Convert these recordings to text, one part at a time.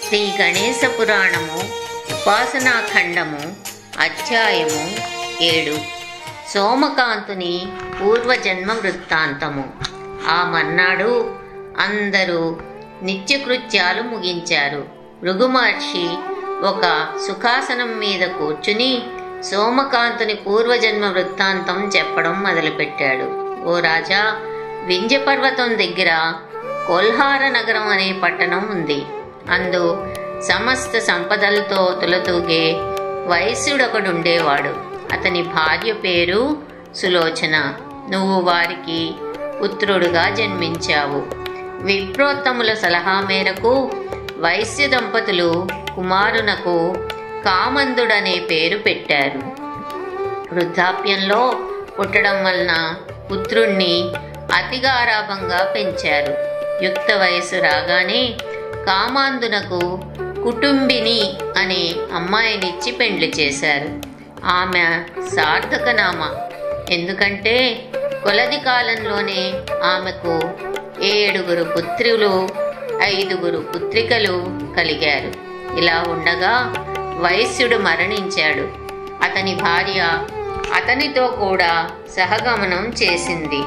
శ్రీ గణేశ పురాణము ఉపాసనాఖండము అధ్యాయము 7 సోమకాంతుని పూర్వజన్మ వృత్తాంతము. ఆ మర్నాడు అందరూ నిత్యకృత్యాలు ముగించారు. భృగు మహర్షి ఒక సుఖాసనం మీద కూర్చుని సోమకాంతుని పూర్వజన్మ వృత్తాంతం చెప్పడం మొదలుపెట్టాడు. ఓ రాజా, వింధ్యపర్వతం దగ్గర కొల్హార నగరం అనే పట్టణం ఉంది. అందు సమస్త సంపదలతో తులతూగే వైశ్యుడొకడుండేవాడు. అతని భార్య పేరు సులోచన. నువ్వు వారికి పుత్రుడుగా జన్మించావు. విప్రోత్తముల సలహా మేరకు వైశ్య దంపతులు కుమారునకు కామందుడనే పేరు పెట్టారు. వృద్ధాప్యంలో పుట్టడం వలన పుత్రుణ్ణి అతిగారాభంగా పెంచారు. యుక్త వయసు రాగానే కామాందునకు కుటుంబిని అనే అమ్మాయినిచ్చి పెండ్లి చేశారు. ఆమె సార్థకనామ. ఎందుకంటే కొలది కాలంలోనే ఆమెకు 7 పుత్రులు 5 పుత్రికలు కలిగారు. ఇలా ఉండగా వైశ్యుడు మరణించాడు. అతని భార్య అతనితో కూడా సహగమనం చేసింది.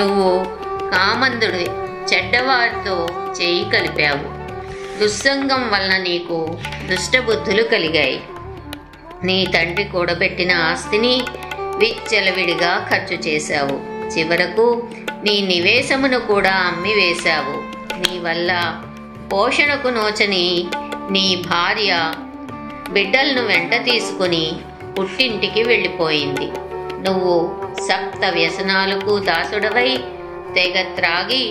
నువ్వు కామందుడి చెడ్డవారితో చేయి కలిపావు. దుస్సంగం వలన నీకు దుష్టబుద్ధులు కలిగాయి. నీ తండ్రి కూడబెట్టిన ఆస్తిని విచ్చలవిడిగా ఖర్చు చేశావు. చివరకు నీ నివేశమును కూడా అమ్మివేశావు. నీ వల్ల పోషణకు నోచని నీ భార్య బిడ్డలను వెంట తీసుకుని పుట్టింటికి వెళ్ళిపోయింది. నువ్వు సప్త వ్యసనాలకు దాసుడవై తెగ త్రాగి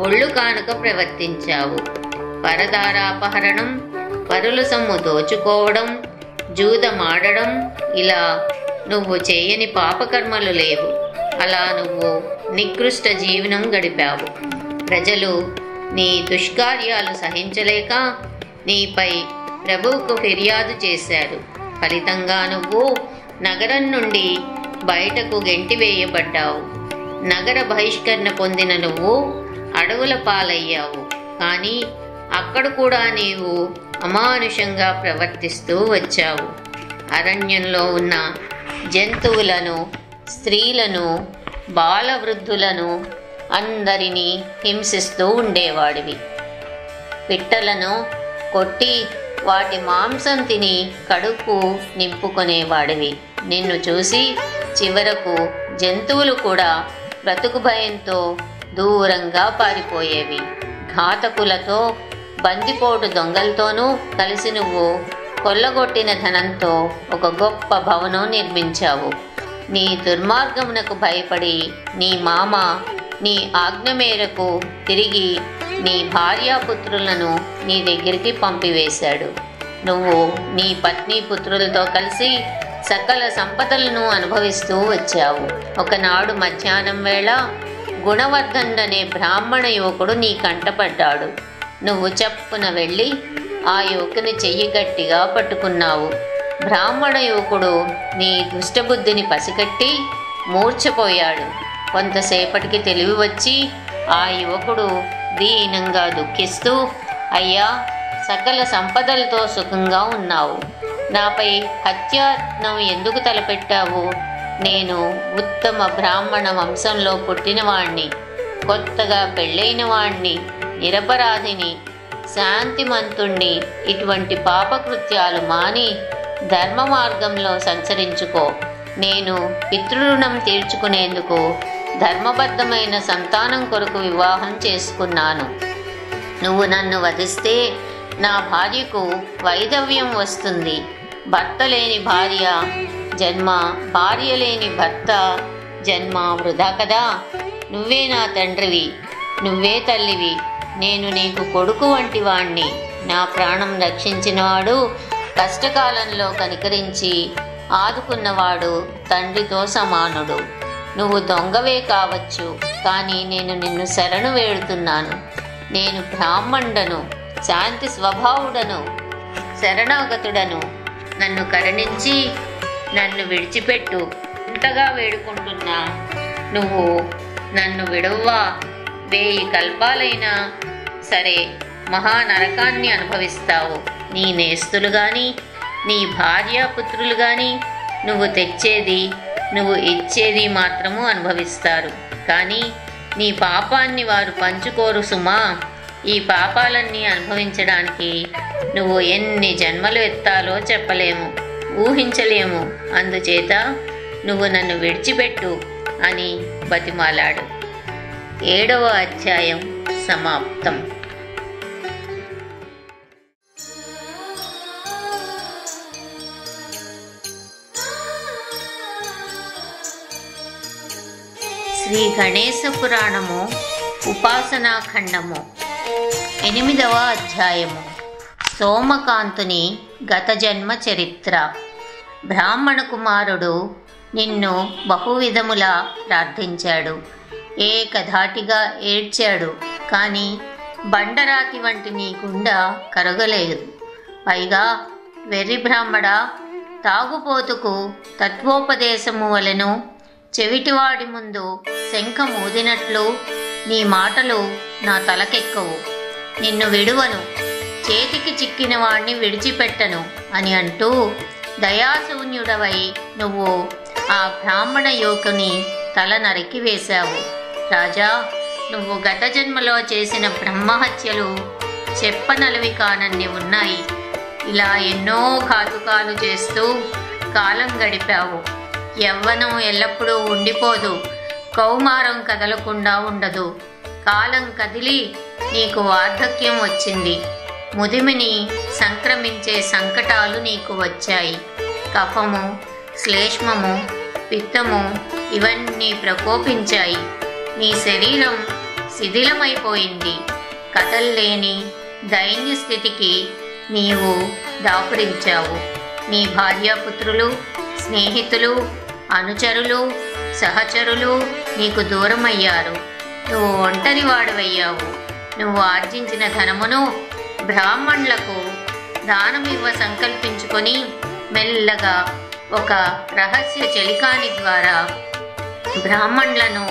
ఒళ్ళు కానుక ప్రవర్తించావు. పరదారాపహరణం, పరుల సొమ్ము దోచుకోవడం, జూదమాడడం, ఇలా నువ్వు చేయని పాపకర్మలు లేవు. అలా నువ్వు నికృష్ట జీవనం గడిపావు. ప్రజలు నీ దుష్కార్యాలు సహించలేక నీపై ప్రభువుకు ఫిర్యాదు చేశారు. ఫలితంగా నువ్వు నగరం నుండి బయటకు గెంటివేయబడ్డావు. నగర బహిష్కరణ పొందిన నువ్వు అడవుల పాలయ్యావు. కానీ అక్కడ కూడా నీవు అమానుషంగా ప్రవర్తిస్తూ వచ్చావు. అరణ్యంలో ఉన్న జంతువులను, స్త్రీలను, బాలవృద్ధులను అందరినీ హింసిస్తూ ఉండేవాడివి. పిట్టలను కొట్టి వాటి మాంసం తిని కడుపు నింపుకునేవాడివి. నిన్ను చూసి చివరకు జంతువులు కూడా బ్రతుకు భయంతో దూరంగా పారిపోయేవి. ఘాతకులతో, బందిపోటు దొంగలతోనూ కలిసి నువ్వు కొల్లగొట్టిన ధనంతో ఒక గొప్ప భవనం నిర్మించావు. నీ దుర్మార్గమునకు భయపడి నీ మామ నీ ఆజ్ఞ మేరకు తిరిగి నీ భార్యాపుత్రులను నీ దగ్గరికి పంపివేశాడు. నువ్వు నీ పత్ని పుత్రులతో కలిసి సకల సంపదలను అనుభవిస్తూ వచ్చావు. ఒకనాడు మధ్యాహ్నం వేళ గుణవర్ధనుడనే బ్రాహ్మణ యువకుడు నీ కంటపడ్డాడు. నువ్వు చప్పున వెళ్ళి ఆ యువకుని చెయ్యి గట్టిగా పట్టుకున్నావు. బ్రాహ్మణ యువకుడు నీ దుష్టబుద్ధిని పసిగట్టి మూర్ఛపోయాడు. కొంతసేపటికి తెలివి వచ్చి ఆ యువకుడు దీనంగా దుఃఖిస్తూ, అయ్యా, సకల సంపదలతో సుఖంగా ఉన్నావు. నాపై హత్యాయత్నం ఎందుకు తలపెట్టావు? నేను ఉత్తమ బ్రాహ్మణ వంశంలో పుట్టినవాణ్ణి, కొత్తగా పెళ్ళైన వాణ్ణి, నిరపరాధిని, శాంతిమంతుణ్ణి. ఇటువంటి పాపకృత్యాలు మాని ధర్మ మార్గంలో సంచరించుకో. నేను పితృరుణం తీర్చుకునేందుకు ధర్మబద్ధమైన సంతానం కొరకు వివాహం చేసుకున్నాను. నువ్వు నన్ను వధిస్తే నా భార్యకు వైధవ్యం వస్తుంది. భర్త లేని భార్య జన్మ, భార్య లేని భర్త జన్మ వృధా కదా. నువ్వే నా తండ్రివి, నువ్వే తల్లివి. నేను నీకు కొడుకు వంటి వాణ్ణి. నా ప్రాణం రక్షించినవాడు, కష్టకాలంలో కనికరించి ఆదుకున్నవాడు తండ్రితో సమానుడు. నువ్వు దొంగవే కావచ్చు, కానీ నేను నిన్ను శరణు వేడుతున్నాను. నేను బ్రాహ్మణుడను, శాంతి స్వభావుడను, శరణాగతుడను. నన్ను కరుణించి నన్ను విడిచిపెట్టు. ఇంతగా వేడుకుంటున్నా. నువ్వు నన్ను విడవ్వా. 1000 కల్పాలైనా సరే మహానరకాన్ని అనుభవిస్తావు. నీ నేస్తులు గాని, నీ భార్యాపుత్రులు గాని నువ్వు తెచ్చేది, నువ్వు ఇచ్చేది మాత్రము అనుభవిస్తారు. కానీ నీ పాపాన్ని వారు పంచుకోరు సుమా. ఈ పాపాలన్నీ అనుభవించడానికి నువ్వు ఎన్ని జన్మలు ఎత్తాలో చెప్పలేము, ఊహించలేము. అందుచేత నువ్వు నన్ను విడిచిపెట్టు అని బతిమాలాడు. 7వ అధ్యాయం సమాప్తం. శ్రీ గణేశ పురాణము ఉపాసనాఖండము 8వ అధ్యాయము సోమకాంతుని గత జన్మ చరిత్ర. బ్రాహ్మణ కుమారుడు నిన్ను బహువిధములా ప్రార్థించాడు, ఏకధాటిగా ఏడ్చాడు. కానీ బండరాతి వంటి నీ గుండె కరగలేదు. పైగా వెర్రి బ్రాహ్మడా, తాగుపోతుకు తత్వోపదేశము వలెను చెవిటివాడి ముందు శంఖం ఊదినట్లు నీ మాటలు నా తలకెక్కవు. నిన్ను విడువను, చేతికి చిక్కిన వాణ్ణి విడిచిపెట్టను అని అంటూ దయాశూన్యుడవై నువ్వు ఆ బ్రాహ్మణ యువకుని తల నరికి వేశావు. రాజా, నువ్వు గత జన్మలో చేసిన బ్రహ్మహత్యలు చెప్పనలవి కానన్ని ఉన్నాయి. ఇలా ఎన్నో ఘాతుకాలు చేస్తూ కాలం గడిపావు. యవ్వనం ఎల్లప్పుడూ ఉండిపోదు, కౌమారం కదలకుండా ఉండదు. కాలం కదిలి నీకు వార్ధక్యం వచ్చింది. ముదిమిని సంక్రమించే సంకటాలు నీకు వచ్చాయి. కఫము, శ్లేష్మము, పిత్తము ఇవన్నీ ప్రకోపించాయి. నీ శరీరం శిథిలమైపోయింది. కదల్లేని దైన్య స్థితికి నీవు దాపురించావు. నీ భార్యాపుత్రులు, స్నేహితులు, అనుచరులు, సహచరులు నీకు దూరమయ్యారు. నువ్వు ఒంటరి వాడివయ్యావు. నువ్వు ఆర్జించిన ధనమును బ్రాహ్మణులకు దానమివ్వ సంకల్పించుకొని మెల్లగా ఒక రహస్య చెలికాని ద్వారా బ్రాహ్మణులను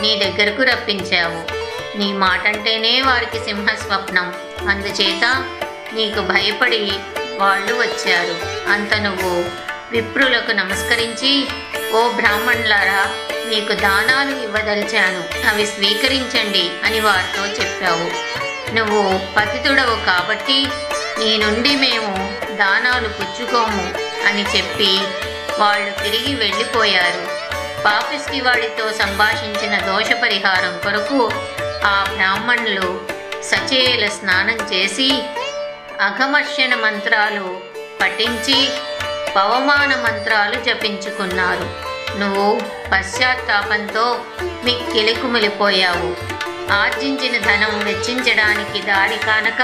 నీ దగ్గరకు రప్పించావు. నీ మాటంటేనే వారికి సింహస్వప్నం. అందుచేత నీకు భయపడి వాళ్ళు వచ్చారు. అంత నువ్వు విప్రులకు నమస్కరించి, ఓ బ్రాహ్మణులారా, మీకు దానాలు ఇవ్వదలిచాను, అవి స్వీకరించండి అని వారితో చెప్పావు. నువ్వు పతితుడవు కాబట్టి నీ నుండి మేము దానాలు పుచ్చుకోము అని చెప్పి వాళ్ళు తిరిగి వెళ్ళిపోయారు. పాపిష్టి వాడితో సంభాషించిన దోష పరిహారం కొరకు ఆ బ్రాహ్మణులు సచేల స్నానం చేసి అఘమర్షణ మంత్రాలు పఠించి పవమాన మంత్రాలు జపించుకున్నారు. నువ్వు పశ్చాత్తాపంతో మిక్కిలికుమిలిపోయావు. ఆర్జించిన ధనం వెచ్చించడానికి దారి కానక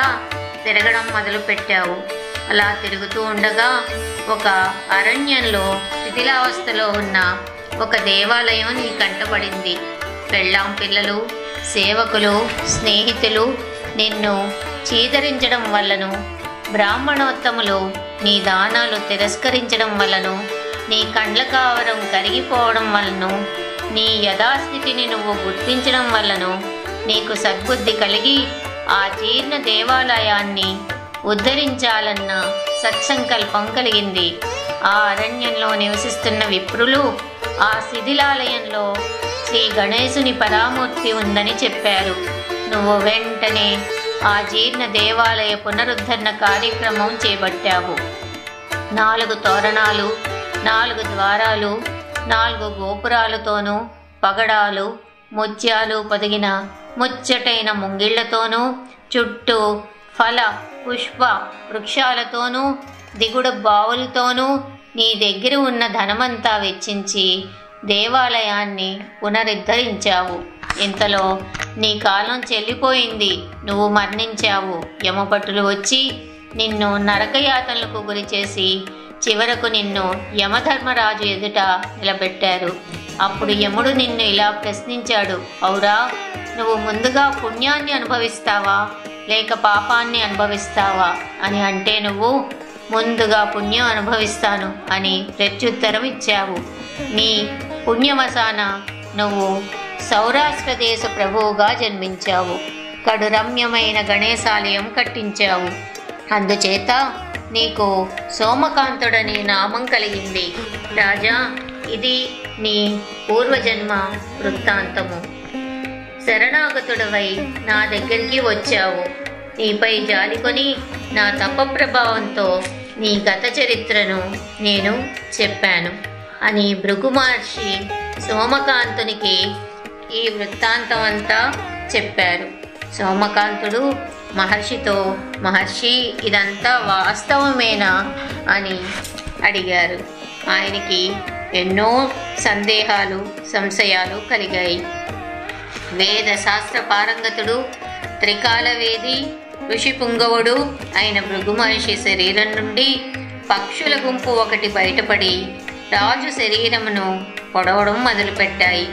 తిరగడం మొదలుపెట్టావు. అలా తిరుగుతూ ఉండగా ఒక అరణ్యంలో శిథిలావస్థలో ఉన్న ఒక దేవాలయం నీ కంటపడింది. పెళ్ళాం పిల్లలు, సేవకులు, స్నేహితులు నిన్ను చీదరించడం వల్లను, బ్రాహ్మణోత్తములు నీ దానాలు తిరస్కరించడం వల్లను, నీ కండ్ల కావరం కరిగిపోవడం వల్లను, నీ యథాస్థితిని నువ్వు గుర్తించడం వల్లను నీకు సద్బుద్ధి కలిగి ఆ జీర్ణ దేవాలయాన్ని ఉద్ధరించాలన్న సత్సంకల్పం కలిగింది. ఆ అరణ్యంలో నివసిస్తున్న విప్రులు ఆ శిథిలాలయంలో శ్రీ గణేశుని పరామూర్తి ఉందని చెప్పారు. నువ్వు వెంటనే ఆ జీర్ణ దేవాలయ పునరుద్ధరణ కార్యక్రమం చేపట్టావు. 4 తోరణాలు, 4 ద్వారాలు, 4 గోపురాలతోనూ, పగడాలు, ముత్యాలు పొదిగిన ముచ్చటైన ముంగిళ్లతోనూ, చుట్టూ ఫల పుష్ప వృక్షాలతోనూ, దిగుడు బావులతోనూ నీ దగ్గర ఉన్న ధనమంతా వెచ్చించి దేవాలయాన్ని పునరుద్ధరించావు. ఇంతలో నీ కాలం చెల్లిపోయింది. నువ్వు మరణించావు. యమభటులు వచ్చి నిన్ను నరకయాతనలకు గురి చేసి చివరకు నిన్ను యమధర్మరాజు ఎదుట నిలబెట్టారు. అప్పుడు యముడు నిన్ను ఇలా ప్రశ్నించాడు, ఔరా, నువ్వు ముందుగా పుణ్యాన్ని అనుభవిస్తావా లేక పాపాన్ని అనుభవిస్తావా అని అంటే నువ్వు ముందుగా పుణ్యం అనుభవిస్తాను అని ప్రత్యుత్తరం ఇచ్చావు. నీ పుణ్యవసాన నువ్వు సౌరాష్ట్ర దేశ ప్రభువుగా జన్మించావు. కడురమ్యమైన గణేశాలయం కట్టించావు. అందుచేత నీకు సోమకాంతుడనే నామం కలిగింది. రాజా, ఇది నీ పూర్వజన్మ వృత్తాంతము. శరణాగతుడవై నా దగ్గరికి వచ్చావు. నీపై జాలికొని నా తప ప్రభావంతో నీ గత చరిత్రను నేను చెప్పాను అని భృగు మహర్షి సోమకాంతునికి ఈ వృత్తాంతం అంతా చెప్పారు. సోమకాంతుడు మహర్షితో, మహర్షి, ఇదంతా వాస్తవమేనా అని అడిగారు. ఆయనకి ఎన్నో సందేహాలు, సంశయాలు కలిగాయి. వేద శాస్త్ర పారంగతుడు, త్రికాలవేది, ఋషి పుంగవుడు అయిన భృగు మహర్షి శరీరం నుండి పక్షుల గుంపు ఒకటి బయటపడి రాజు శరీరమును పొడవడం మొదలుపెట్టాయి.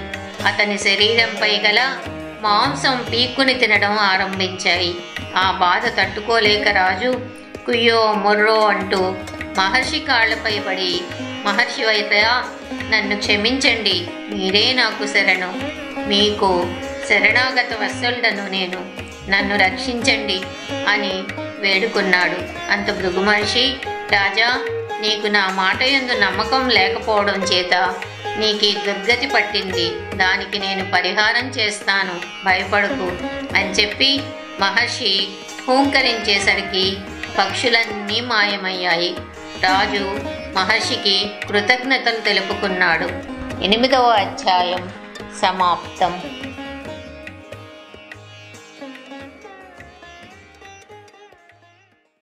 అతని శరీరంపై గల మాంసం పీక్కుని తినడం ఆరంభించాయి. ఆ బాధ తట్టుకోలేక రాజు కుయ్యో మొర్రో అంటూ మహర్షి కాళ్లపై పడి, మహర్షి వైతయా, నన్ను క్షమించండి, మీరే నాకు శరణు, మీకు శరణాగత వత్సలుడను నేను, నన్ను రక్షించండి అని వేడుకున్నాడు. అంత భృగు మహర్షి, రాజా, నీకు నా మాట యందు నమ్మకం లేకపోవడం చేత నీకు దుర్గతి పట్టింది. దానికి నేను పరిహారం చేస్తాను, భయపడకు అని చెప్పి మహర్షి హూంకరించేసరికి పక్షులన్నీ మాయమయ్యాయి. రాజు మహర్షికి కృతజ్ఞతలు తెలుపుకున్నాడు. 8వ అధ్యాయం సమాప్తం.